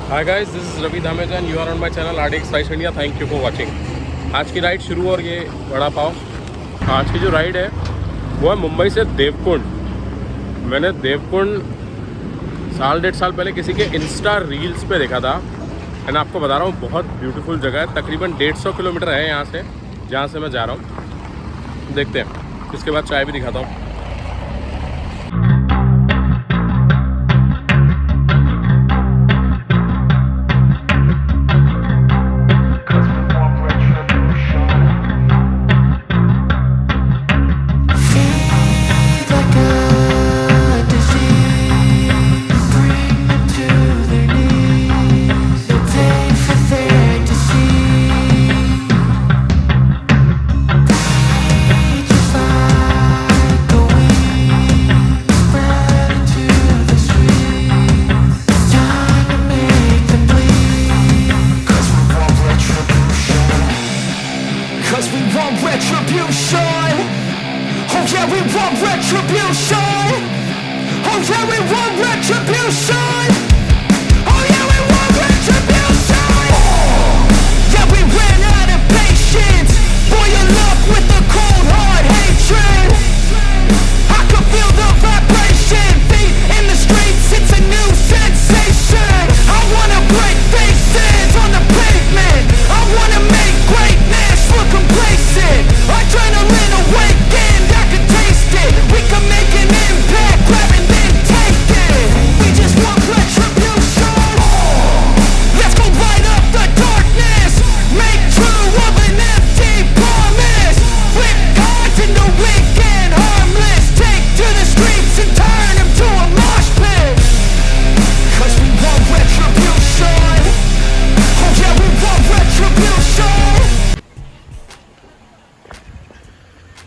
Hi guys, this is Ravi Dhameja and you are on my channel RDX rides India. Thank you for watching. आज की ride शुरू और ये वड़ा पाव। आज की जो राइड है वो है मुंबई से देवकुंड। मैंने देवकुंड साल डेढ़ साल पहले किसी के इंस्टा रील्स पे देखा था एंड आपको बता रहा हूँ बहुत ब्यूटीफुल जगह है। तकरीबन 150 किलोमीटर है यहाँ से, जहाँ से मैं जा रहा हूँ। देखते हैं, इसके बाद चाय भी दिखाता हूँ।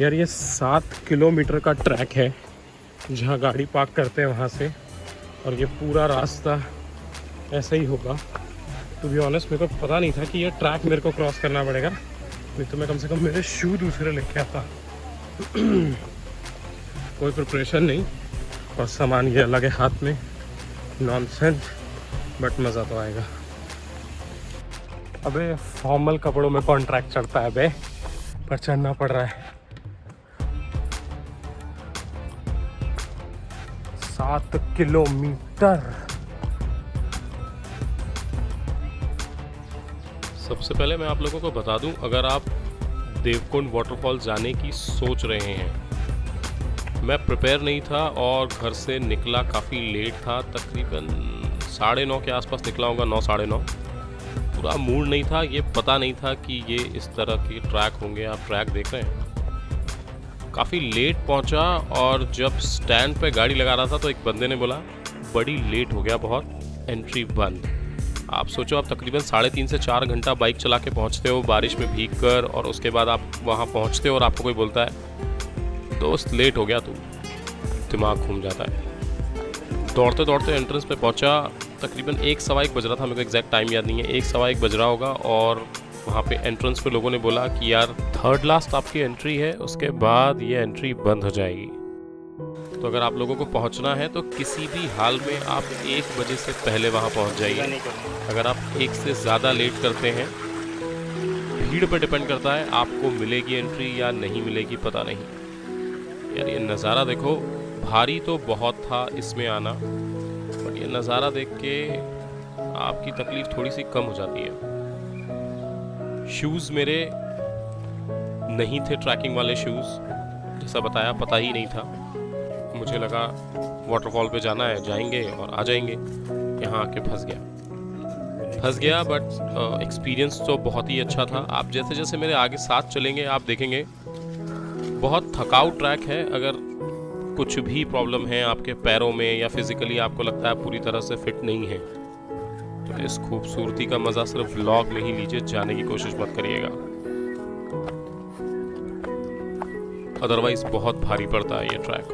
यार ये 7 किलोमीटर का ट्रैक है जहाँ गाड़ी पार्क करते हैं वहाँ से, और ये पूरा रास्ता ऐसा ही होगा। टू बी ऑनेस्ट मेरे को पता नहीं था कि ये ट्रैक मेरे को क्रॉस करना पड़ेगा, नहीं तो मैं कम से कम मेरे शू दूसरे लेके आता। कोई प्रिपरेशन नहीं और सामान ये अलग है हाथ में, नॉनसेंस, बट मज़ा तो आएगा। अबे फॉर्मल कपड़ों में कौन ट्रैक चढ़ता है बे, पर चढ़ना पड़ रहा है। 7 किलोमीटर। सबसे पहले मैं आप लोगों को बता दूं, अगर आप देवकुंड वाटरफॉल जाने की सोच रहे हैं, मैं प्रिपेयर नहीं था और घर से निकला काफ़ी लेट था। तकरीबन 9:30 के आसपास निकला होगा, 9 साढ़े 9। पूरा मूड नहीं था, ये पता नहीं था कि ये इस तरह के ट्रैक होंगे। आप ट्रैक देख रहे हैं, काफ़ी लेट पहुंचा, और जब स्टैंड पे गाड़ी लगा रहा था तो एक बंदे ने बोला बड़ी लेट हो गया, बहुत, एंट्री बंद। आप सोचो, आप तकरीबन 3.5 से 4 घंटा बाइक चला के पहुँचते हो बारिश में भीग कर, और उसके बाद आप वहाँ पहुँचते हो और आपको कोई बोलता है दोस्त लेट हो गया, तू, दिमाग घूम जाता है। दौड़ते दौड़ते एंट्रेंस पे पहुँचा, तकरीबन 1 सवा 1 बज रहा था, मेरे को एग्जैक्ट टाइम याद नहीं है, 1 सवा 1 बज रहा होगा। और वहाँ पे एंट्रेंस पे लोगों ने बोला कि यार 3rd लास्ट आपकी एंट्री है, उसके बाद ये एंट्री बंद हो जाएगी। तो अगर आप लोगों को पहुँचना है तो किसी भी हाल में आप 1 बजे से पहले वहाँ पहुँच जाइए। अगर आप 1 से ज़्यादा लेट करते हैं, भीड़ पर डिपेंड करता है आपको मिलेगी एंट्री या नहीं मिलेगी, पता नहीं। यार ये नज़ारा देखो, भारी तो बहुत था इसमें आना, बट ये नज़ारा देख के आपकी तकलीफ़ थोड़ी सी कम हो जाती है। शूज़ मेरे नहीं थे, ट्रैकिंग वाले शूज़, जैसा बताया पता ही नहीं था। मुझे लगा वाटरफॉल पे जाना है, जाएंगे और आ जाएंगे। यहाँ आके फंस गया, बट एक्सपीरियंस तो बहुत ही अच्छा था। आप जैसे जैसे मेरे आगे साथ चलेंगे आप देखेंगे बहुत थकाऊ ट्रैक है। अगर कुछ भी प्रॉब्लम है आपके पैरों में या फिज़िकली आपको लगता है पूरी तरह से फिट नहीं है, तो इस खूबसूरती का मज़ा सिर्फ व्लॉग में ही लीजिए, जाने की कोशिश मत करिएगा, अदरवाइज बहुत भारी पड़ता है ये ट्रैक।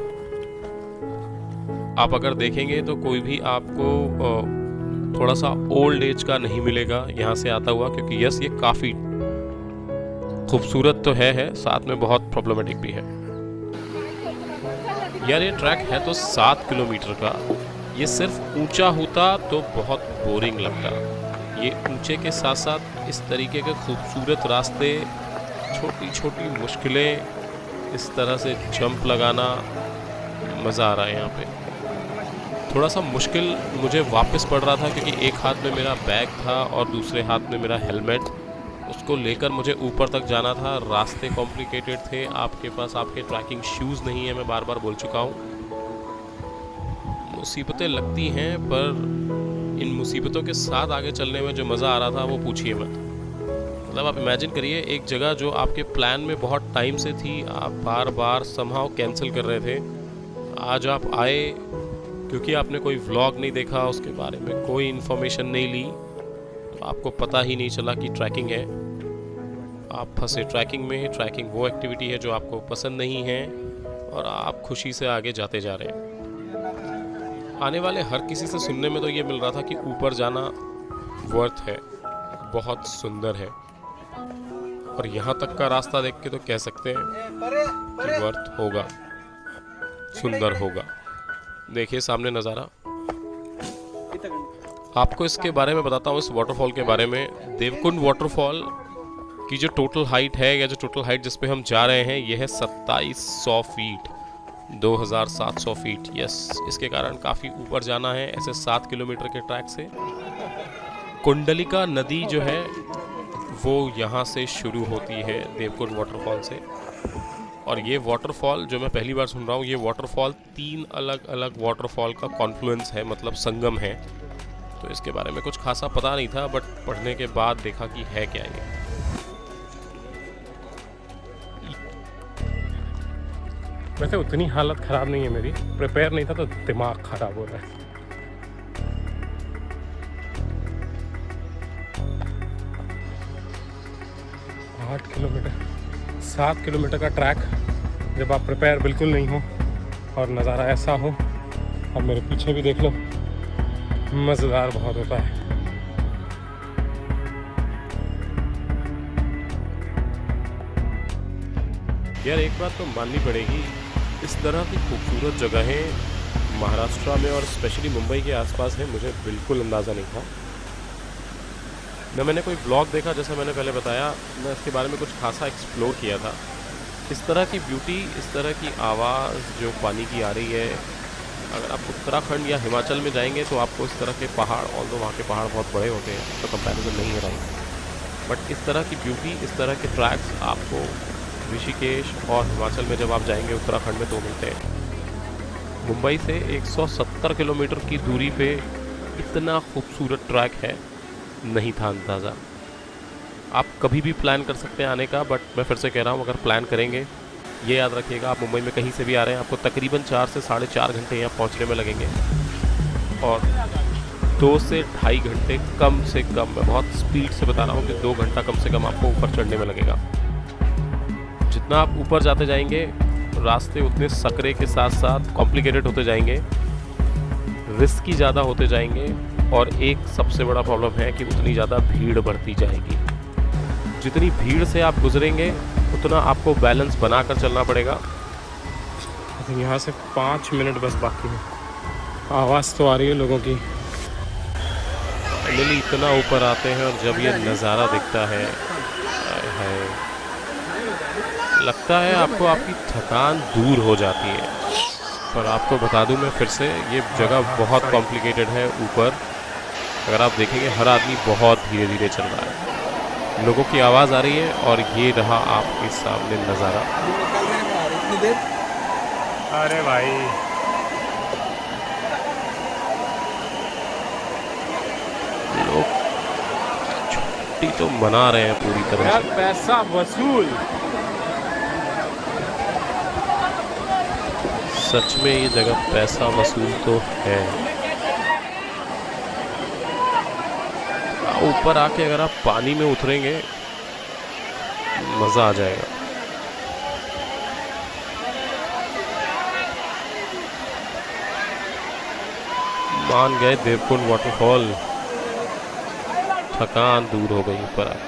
आप अगर देखेंगे तो कोई भी आपको थोड़ा सा ओल्ड एज का नहीं मिलेगा यहाँ से आता हुआ, क्योंकि यस ये काफ़ी खूबसूरत तो है, साथ में बहुत प्रॉब्लमेटिक भी है। यार ये ट्रैक है तो 7 किलोमीटर का, ये सिर्फ ऊंचा होता तो बहुत बोरिंग लगता। ये ऊंचे के साथ साथ इस तरीके के खूबसूरत रास्ते, छोटी छोटी मुश्किलें, इस तरह से जंप लगाना, मज़ा आ रहा है यहाँ पे। थोड़ा सा मुश्किल मुझे वापस पड़ रहा था क्योंकि एक हाथ में मेरा बैग था और दूसरे हाथ में मेरा हेलमेट। उसको लेकर मुझे ऊपर तक जाना था। रास्ते कॉम्प्लिकेटेड थे। आपके पास आपके ट्रैकिंग शूज़ नहीं है, मैं बार बार बोल चुका हूँ। मुसीबतें लगती हैं, पर इन मुसीबतों के साथ आगे चलने में जो मज़ा आ रहा था वो पूछिए मत। मतलब आप इमेजिन करिए, एक जगह जो आपके प्लान में बहुत टाइम से थी, आप बार बार समहाउ कैंसिल कर रहे थे, आज आप आए क्योंकि आपने कोई व्लॉग नहीं देखा, उसके बारे में कोई इन्फॉर्मेशन नहीं ली, तो आपको पता ही नहीं चला कि ट्रैकिंग है। आप फंसे ट्रैकिंग में। ट्रैकिंग वो एक्टिविटी है जो आपको पसंद नहीं है और आप खुशी से आगे जाते जा रहे हैं। आने वाले हर किसी से सुनने में तो ये मिल रहा था कि ऊपर जाना वर्थ है, बहुत सुंदर है। और यहाँ तक का रास्ता देख के तो कह सकते हैं कि वर्थ होगा, सुंदर होगा। देखिए सामने नज़ारा। आपको इसके बारे में बताता हूँ, इस वाटरफॉल के बारे में। देवकुंड वाटरफॉल की जो टोटल हाइट है, या जो टोटल हाइट जिस पे हम जा रहे हैं, यह है 2700 फीट, 2700 फीट। यस, इसके कारण काफ़ी ऊपर जाना है, ऐसे 7 किलोमीटर के ट्रैक से। कुंडलिका नदी जो है वो यहाँ से शुरू होती है, देवकुंड वाटरफॉल से। और ये वाटरफॉल जो मैं पहली बार सुन रहा हूँ, ये वाटरफॉल 3 अलग अलग वाटरफॉल का कॉन्फ्लुएंस है, मतलब संगम है। तो इसके बारे में कुछ खासा पता नहीं था, बट पढ़ने के बाद देखा कि है क्या ये। वैसे उतनी हालत ख़राब नहीं है मेरी, प्रिपेयर नहीं था तो दिमाग ख़राब हो रहा है। आठ किलोमीटर, 7 किलोमीटर का ट्रैक, जब आप प्रिपेयर बिल्कुल नहीं हो और नज़ारा ऐसा हो, अब मेरे पीछे भी देख लो, मज़ेदार बहुत होता है। यार एक बात तो माननी पड़ेगी, इस तरह की खूबसूरत जगहें महाराष्ट्र में और स्पेशली मुंबई के आसपास हैं, मुझे बिल्कुल अंदाज़ा नहीं था। न मैंने कोई ब्लॉग देखा, जैसा मैंने पहले बताया, मैं इसके बारे में कुछ खासा एक्सप्लोर किया था। इस तरह की ब्यूटी, इस तरह की आवाज़ जो पानी की आ रही है, अगर आप उत्तराखंड या हिमाचल में जाएंगे तो आपको इस तरह के पहाड़, और वहाँ के पहाड़ बहुत बड़े होते हैं तो कंपैरिजन नहीं है भाई, बट इस तरह की ब्यूटी, इस तरह के ट्रैक्स आपको ऋषिकेश और हिमाचल में जब आप जाएंगे उत्तराखंड में तो मिलते हैं। मुंबई से 170 किलोमीटर की दूरी पे इतना खूबसूरत ट्रैक है, नहीं था अंदाज़ा। आप कभी भी प्लान कर सकते हैं आने का, बट मैं फिर से कह रहा हूँ, अगर प्लान करेंगे, ये याद रखिएगा, आप मुंबई में कहीं से भी आ रहे हैं, आपको तकरीबन 4 से 4.5 घंटे यहाँ पहुँचने में लगेंगे, और 2 से ढाई घंटे कम से कम, मैं बहुत स्पीड से बता रहा हूँ कि 2 घंटा कम से कम आपको ऊपर चढ़ने में लगेगा। जितना आप ऊपर जाते जाएंगे, रास्ते उतने सकरे के साथ साथ कॉम्प्लिकेटेड होते जाएंगे, रिस्की ज़्यादा होते जाएंगे, और एक सबसे बड़ा प्रॉब्लम है कि उतनी ज़्यादा भीड़ बढ़ती जाएगी। जितनी भीड़ से आप गुजरेंगे उतना आपको बैलेंस बना कर चलना पड़ेगा। यहाँ से 5 मिनट बस बाकी है। आवाज़ तो आ रही है लोगों की। फाइनली इतना ऊपर आते हैं और जब ये नज़ारा दिखता है, लगता है आपको आपकी थकान दूर हो जाती है। पर आपको बता दूं मैं फिर से, ये जगह बहुत कॉम्प्लिकेटेड है ऊपर। अगर आप देखेंगे, हर आदमी बहुत धीरे धीरे चल रहा है, लोगों की आवाज़ आ रही है, और ये रहा आपके सामने नज़ारा। अरे भाई, लोग छुट्टी तो मना रहे हैं पूरी तरह से। पैसा वसूल। सच में ये जगह पैसा वसूल तो है। ऊपर आके अगर आप पानी में उतरेंगे, मज़ा आ जाएगा। मान गए देवकुंड वाटरफॉल, थकान दूर हो गई ऊपर आके।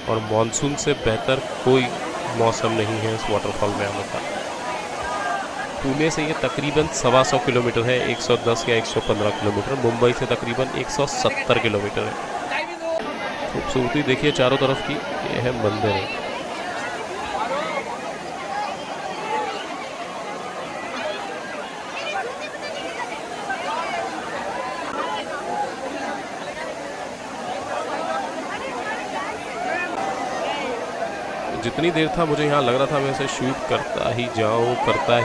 और मॉनसून से बेहतर कोई मौसम नहीं है इस वाटरफॉल में आने का। पुणे से ये तकरीबन 125 किलोमीटर है, 110 या 115 किलोमीटर। मुंबई से तकरीबन 170 किलोमीटर है। खूबसूरती देखिए चारों तरफ की, ये है मंदिर है। जितनी देर था मुझे यहाँ लग रहा था मैं इसे शूट करता ही जाऊँ और करता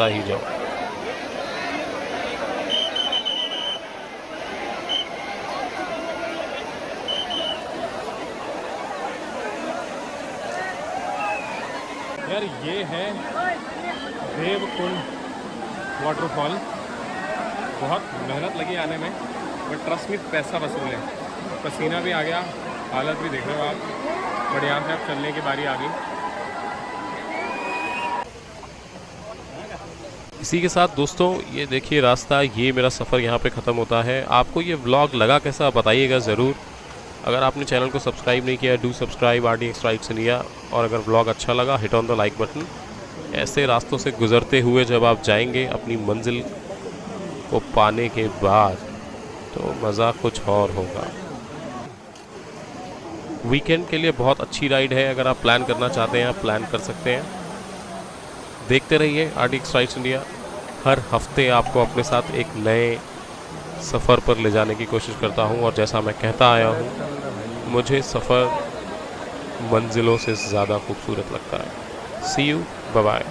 ही जाऊँ। यार ये है देवकुंड वाटरफॉल। बहुत मेहनत लगी आने में, बट ट्रस्ट में पैसा वसूल है। पसीना भी आ गया, हालत भी देख रहे हो आप। बढ़िया से अब चलने की बारी आ गई। इसी के साथ दोस्तों ये देखिए रास्ता, ये मेरा सफ़र यहाँ पे ख़त्म होता है। आपको ये व्लॉग लगा कैसा बताइएगा ज़रूर। अगर आपने चैनल को सब्सक्राइब नहीं किया, do subscribe RDX rides India. और अगर व्लॉग अच्छा लगा, hit on the like button. ऐसे रास्तों से गुज़रते हुए जब आप जाएंगे अपनी मंजिल को पाने के बाद, तो मज़ा कुछ और होगा। वीकेंड के लिए बहुत अच्छी राइड है। अगर आप प्लान करना चाहते हैं, आप प्लान कर सकते हैं। देखते रहिए RDX राइड्स इंडिया। हर हफ्ते आपको अपने साथ एक नए सफ़र पर ले जाने की कोशिश करता हूं। और जैसा मैं कहता आया हूं, मुझे सफ़र मंजिलों से ज़्यादा खूबसूरत लगता है। सी यू, बाय बाय।